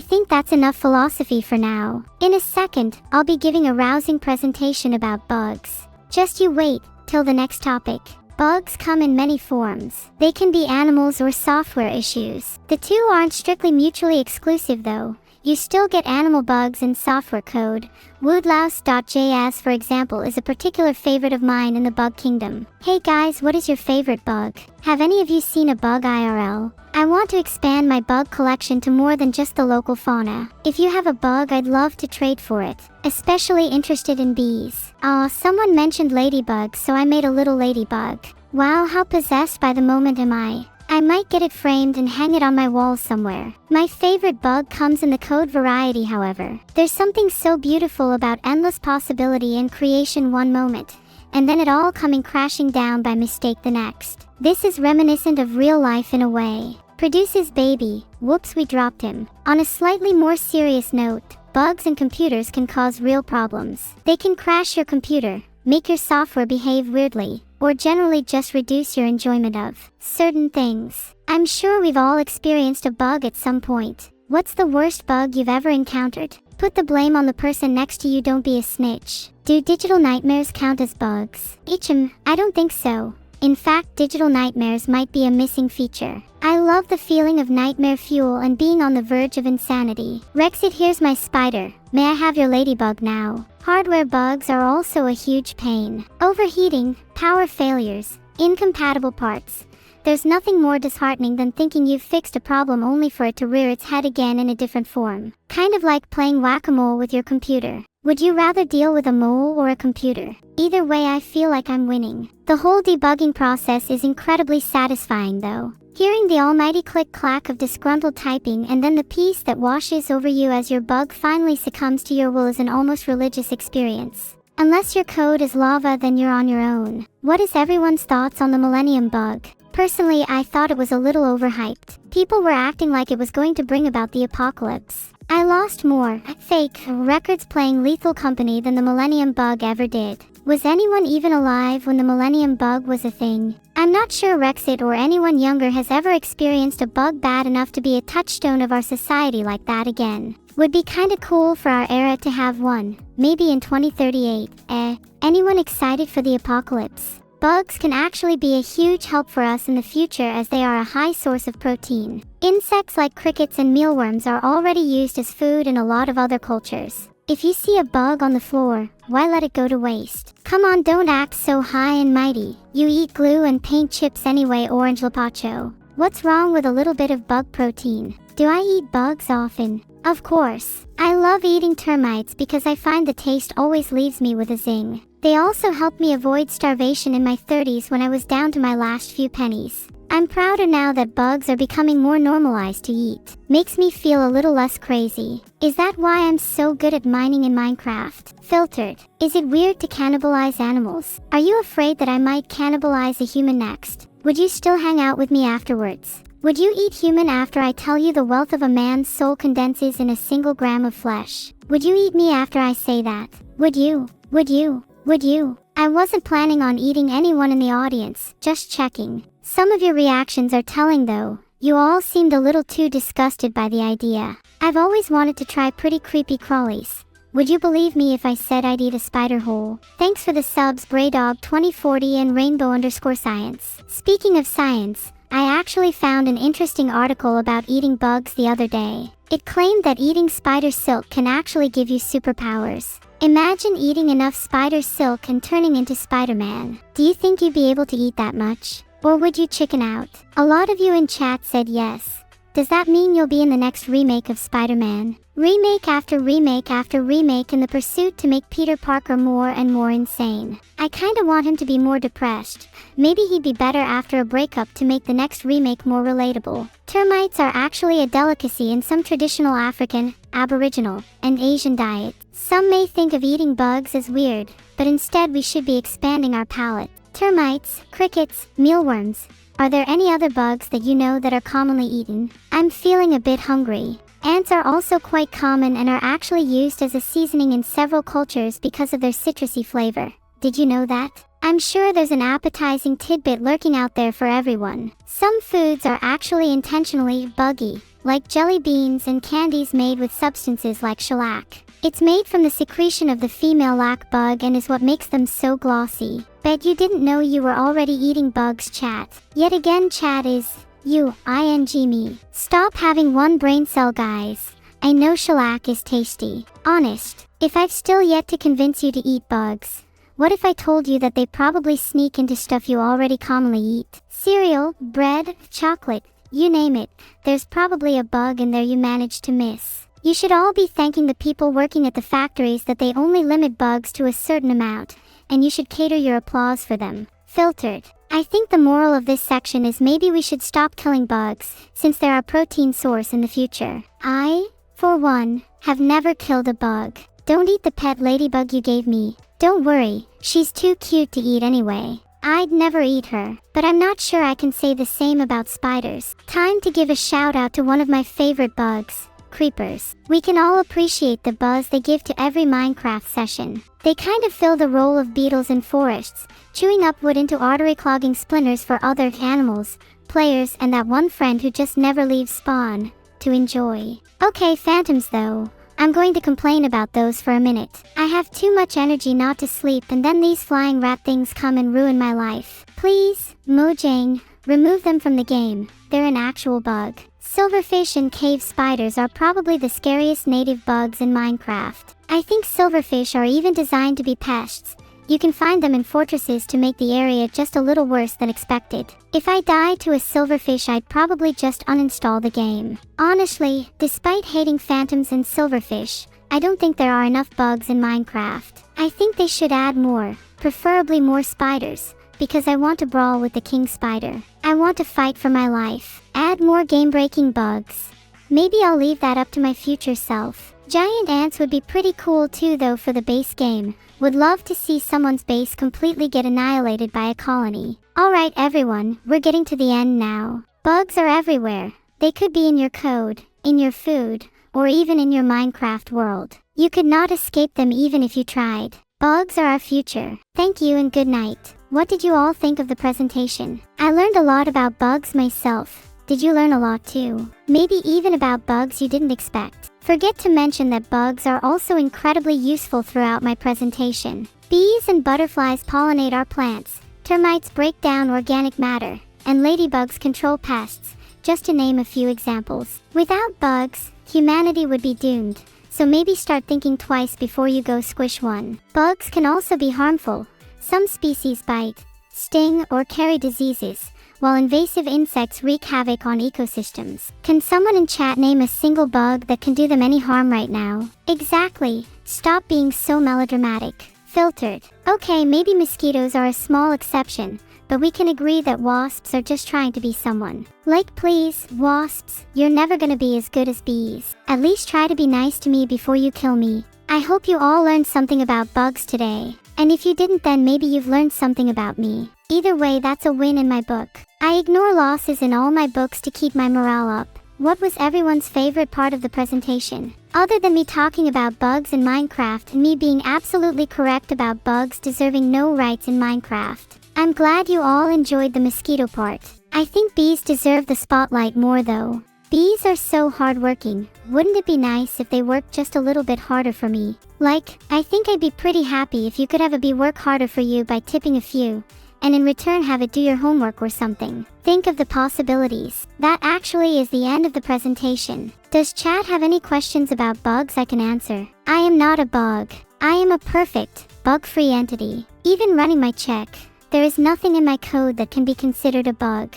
I think that's enough philosophy for now. In a second, I'll be giving a rousing presentation about bugs. Just you wait till the next topic. Bugs come in many forms. They can be animals or software issues. The two aren't strictly mutually exclusive though. You still get animal bugs in software code. Woodlouse.js, for example, is a particular favorite of mine in the bug kingdom. Hey guys, what is your favorite bug? Have any of you seen a bug IRL? I want to expand my bug collection to more than just the local fauna. If you have a bug, I'd love to trade for it. Especially interested in bees. Aw, someone mentioned ladybugs, so I made a little ladybug. Wow, how possessed by the moment am I? I might get it framed and hang it on my wall somewhere. My favorite bug comes in the code variety, however. There's something so beautiful about endless possibility and creation one moment, and then it all coming crashing down by mistake the next. This is reminiscent of real life in a way. Produces baby. Whoops, we dropped him. On a slightly more serious note, bugs in computers can cause real problems. They can crash your computer, make your software behave weirdly, or generally just reduce your enjoyment of certain things. I'm sure we've all experienced a bug at some point. What's the worst bug you've ever encountered? Put the blame on the person next to you, don't be a snitch. Do digital nightmares count as bugs? I don't think so. In fact, digital nightmares might be a missing feature. I love the feeling of nightmare fuel and being on the verge of insanity. Rexit, here's my spider. May I have your ladybug now? Hardware bugs are also a huge pain. Overheating, power failures, incompatible parts. There's nothing more disheartening than thinking you've fixed a problem only for it to rear its head again in a different form. Kind of like playing whack-a-mole with your computer. Would you rather deal with a mole or a computer? Either way, I feel like I'm winning. The whole debugging process is incredibly satisfying though. Hearing the almighty click-clack of disgruntled typing and then the peace that washes over you as your bug finally succumbs to your will is an almost religious experience. Unless your code is lava, then you're on your own. What is everyone's thoughts on the Millennium Bug? Personally, I thought it was a little overhyped. People were acting like it was going to bring about the apocalypse. I lost more fake records playing Lethal Company than the Millennium Bug ever did. Was anyone even alive when the Millennium Bug was a thing? I'm not sure Rexit or anyone younger has ever experienced a bug bad enough to be a touchstone of our society like that again. Would be kinda cool for our era to have one, maybe in 2038. Anyone excited for the apocalypse? Bugs can actually be a huge help for us in the future as they are a high source of protein. Insects like crickets and mealworms are already used as food in a lot of other cultures. If you see a bug on the floor, why let it go to waste? Come on, don't act so high and mighty. You eat glue and paint chips anyway, Orange Lapacho. What's wrong with a little bit of bug protein? Do I eat bugs often? Of course. I love eating termites because I find the taste always leaves me with a zing. They also helped me avoid starvation in my 30s when I was down to my last few pennies. I'm prouder now that bugs are becoming more normalized to eat. Makes me feel a little less crazy. Is that why I'm so good at mining in Minecraft? Filtered. Is it weird to cannibalize animals? Are you afraid that I might cannibalize a human next? Would you still hang out with me afterwards? Would you eat human after I tell you the wealth of a man's soul condenses in a single gram of flesh? Would you eat me after I say that? Would you? Would you? Would you? I wasn't planning on eating anyone in the audience, just checking. Some of your reactions are telling though. You all seemed a little too disgusted by the idea. I've always wanted to try pretty creepy crawlies. Would you believe me if I said I'd eat a spider whole? Thanks for the subs, Braydog2040 and Rainbow_science. Speaking of science, I actually found an interesting article about eating bugs the other day. It claimed that eating spider silk can actually give you superpowers. Imagine eating enough spider silk and turning into Spider-Man. Do you think you'd be able to eat that much? Or would you chicken out? A lot of you in chat said yes. Does that mean you'll be in the next remake of Spider-Man? Remake after remake after remake in the pursuit to make Peter Parker more and more insane. I kinda want him to be more depressed. Maybe he'd be better after a breakup to make the next remake more relatable. Termites are actually a delicacy in some traditional African, Aboriginal, and Asian diets. Some may think of eating bugs as weird, but instead we should be expanding our palate. Termites, crickets, mealworms. Are there any other bugs that you know that are commonly eaten? I'm feeling a bit hungry. Ants are also quite common and are actually used as a seasoning in several cultures because of their citrusy flavor. Did you know that? I'm sure there's an appetizing tidbit lurking out there for everyone. Some foods are actually intentionally buggy. like jelly beans and candies made with substances like shellac. It's made from the secretion of the female lac bug and is what makes them so glossy. Bet you didn't know you were already eating bugs, chat. Yet again, chat is me. Stop having one brain cell, guys. I know shellac is tasty. Honest. If I've still yet to convince you to eat bugs, what if I told you that they probably sneak into stuff you already commonly eat? Cereal, bread, chocolate, you name it. There's probably a bug in there you managed to miss. You should all be thanking the people working at the factories that they only limit bugs to a certain amount, and you should cater your applause for them. Filtered. I think the moral of this section is maybe we should stop killing bugs, since they're our protein source in the future. I, for one, have never killed a bug. Don't eat the pet ladybug you gave me. Don't worry, she's too cute to eat anyway. I'd never eat her, but I'm not sure I can say the same about spiders. Time to give a shout out to one of my favorite bugs. Creepers. We can all appreciate the buzz they give to every Minecraft session. They kind of fill the role of beetles in forests, chewing up wood into artery-clogging splinters for other animals, players, and that one friend who just never leaves spawn to enjoy. Okay, phantoms though. I'm going to complain about those for a minute. I have too much energy not to sleep, and then these flying rat things come and ruin my life. Please, Mojang, remove them from the game. They're an actual bug. Silverfish and cave spiders are probably the scariest native bugs in Minecraft. I think silverfish are even designed to be pests. You can find them in fortresses to make the area just a little worse than expected. If I died to a silverfish, I'd probably just uninstall the game. Honestly, despite hating phantoms and silverfish, I don't think there are enough bugs in Minecraft. I think they should add more, preferably more spiders, because I want to brawl with the king spider. I want to fight for my life. Add more game-breaking bugs. Maybe I'll leave that up to my future self. Giant ants would be pretty cool too though for the base game. Would love to see someone's base completely get annihilated by a colony. Alright everyone, we're getting to the end now. Bugs are everywhere. They could be in your code, in your food, or even in your Minecraft world. You could not escape them even if you tried. Bugs are our future. Thank you and good night. What did you all think of the presentation? I learned a lot about bugs myself. Did you learn a lot too? Maybe even about bugs you didn't expect. Forget to mention that bugs are also incredibly useful throughout my presentation. Bees and butterflies pollinate our plants, termites break down organic matter, and ladybugs control pests, just to name a few examples. Without bugs, humanity would be doomed, so maybe start thinking twice before you go squish one. Bugs can also be harmful. Some species bite, sting, or carry diseases, while invasive insects wreak havoc on ecosystems. Can someone in chat name a single bug that can do them any harm right now? Exactly. Stop being so melodramatic. Filtered. Okay, maybe mosquitoes are a small exception, but we can agree that wasps are just trying to be someone. Like, please, wasps, you're never gonna be as good as bees. At least try to be nice to me before you kill me. I hope you all learned something about bugs today. And if you didn't, then maybe you've learned something about me. Either way, that's a win in my book. I ignore losses in all my books to keep my morale up. What was everyone's favorite part of the presentation? Other than me talking about bugs in Minecraft and me being absolutely correct about bugs deserving no rights in Minecraft. I'm glad you all enjoyed the mosquito part. I think bees deserve the spotlight more though. Bees are so hardworking. Wouldn't it be nice if they worked just a little bit harder for me? Like, I think I'd be pretty happy if you could have a bee work harder for you by tipping a few, and in return have it do your homework or something. Think of the possibilities. That actually is the end of the presentation. Does chat have any questions about bugs I can answer? I am not a bug. I am a perfect, bug-free entity. Even running my check, there is nothing in my code that can be considered a bug.